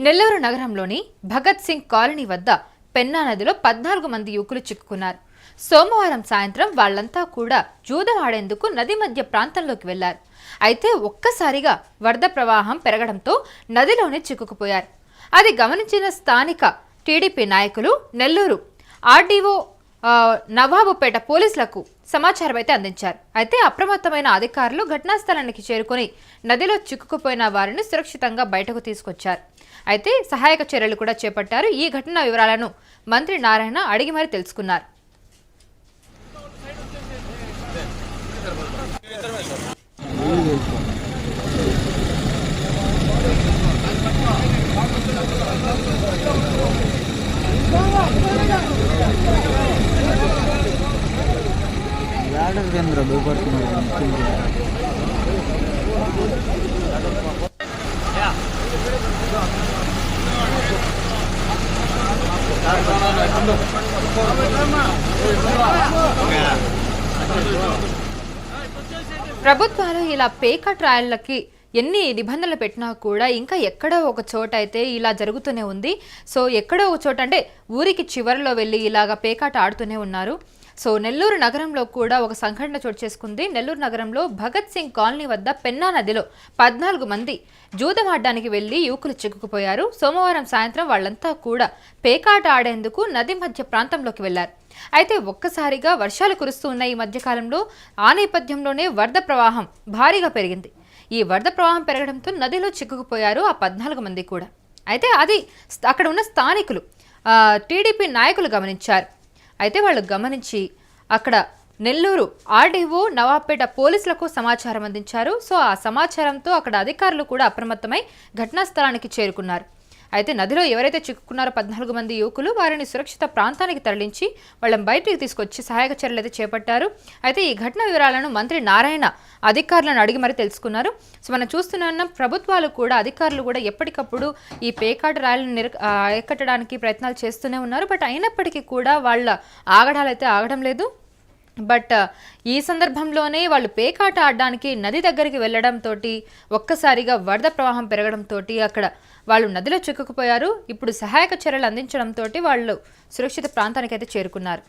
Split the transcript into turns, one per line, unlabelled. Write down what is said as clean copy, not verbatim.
నెల్లూరు నగరంలోని భగత్ సింగ్ కాలనీ వద్ద పెన్నా నదిలో 14 మంది యువకులు చిక్కుకున్నారు. సోమవారం సాయంత్రం వాళ్లంతా కూడా జూదం ఆడేందుకు నది మధ్య ప్రాంతంలోకి వెళ్లారు. అయితే ఒక్కసారిగా వరద ప్రవాహం పెరగడంతో నదిలోనే చిక్కుకుపోయారు. అది గమనించిన స్థానిక టీడీపీ నాయకులు నెల్లూరు ఆర్డీఓ నవాబుపేట పోలీసులకు సమాచారం అయితే అందించారు. అయితే అప్రమత్తమైన అధికారులు ఘటనా స్థలానికి చేరుకొని నదిలో చిక్కుకుపోయిన వారిని సురక్షితంగా బయటకు తీసుకొచ్చారు. అయితే సహాయక చర్యలు కూడా చేపట్టారు. ఈ ఘటన వివరాలను మంత్రి నారాయణ అడిగి మరీ తెలుసుకున్నారు. ప్రభుత్వాలు ఇలా పేక ట్రయల్లకి ఎన్ని నిబంధనలు పెట్టినా కూడా ఇంకా ఎక్కడో ఒక చోట అయితే ఇలా జరుగుతూనే ఉంది. సో ఎక్కడో ఒక చోట అంటే ఊరికి చివరిలో వెళ్ళి ఇలాగా పేకాట ఆడుతూనే ఉన్నారు. సో నెల్లూరు నగరంలో కూడా ఒక సంఘటన చోటు చేసుకుంది. నెల్లూరు నగరంలో భగత్ సింగ్ కాలనీ వద్ద పెన్నా నదిలో 14 మంది జూదం ఆడడానికి వెళ్లి యువకులు చిక్కుకుపోయారు. సోమవారం సాయంత్రం వాళ్లంతా కూడా పేకాట ఆడేందుకు నది మధ్య ప్రాంతంలోకి వెళ్లారు. అయితే ఒక్కసారిగా వర్షాలు కురుస్తూ ఉన్న ఈ మధ్యకాలంలో ఆ నేపథ్యంలోనే వరద ప్రవాహం భారీగా పెరిగింది. ఈ వరద ప్రవాహం పెరగడంతో నదిలో చిక్కుకుపోయారు ఆ 14 మంది కూడా. అయితే అది అక్కడ ఉన్న స్థానికులు టీడీపీ నాయకులు గమనించారు. అయితే వాళ్ళు గమనించి అక్కడ నెల్లూరు ఆర్డీఓ నవాబ్పేట పోలీసులకు సమాచారం అందించారు. సో ఆ సమాచారంతో అక్కడ అధికారులు కూడా అప్రమత్తమై ఘటనా స్థలానికి చేరుకున్నారు. అయితే నదిలో ఎవరైతే చిక్కుకున్నారో 14 మంది యువకులు వారిని సురక్షిత ప్రాంతానికి తరలించి వాళ్ళని బయటికి తీసుకొచ్చి సహాయక చర్యలు అయితే చేపట్టారు. అయితే ఈ ఘటన వివరాలను మంత్రి నారాయణ అధికారులను అడిగి మరీ తెలుసుకున్నారు. సో మనం చూస్తున్న ప్రభుత్వాలు కూడా అధికారులు కూడా ఎప్పటికప్పుడు ఈ పేకాట రాయలను ఎక్కట్టడానికి ప్రయత్నాలు చేస్తూనే ఉన్నారు. బట్ అయినప్పటికీ కూడా వాళ్ళ ఆగడాలైతే ఆగడం లేదు. బట్ ఈ సందర్భంలోనే వాళ్ళు పేకాట ఆడడానికి నది దగ్గరికి వెళ్లడంతో ఒక్కసారిగా వరద ప్రవాహం పెరగడంతో అక్కడ వాళ్ళు నదిలో చిక్కుకుపోయారు. ఇప్పుడు సహాయక చర్యలు అందించడంతో వాళ్ళు సురక్షిత ప్రాంతానికి అయితే చేరుకున్నారు.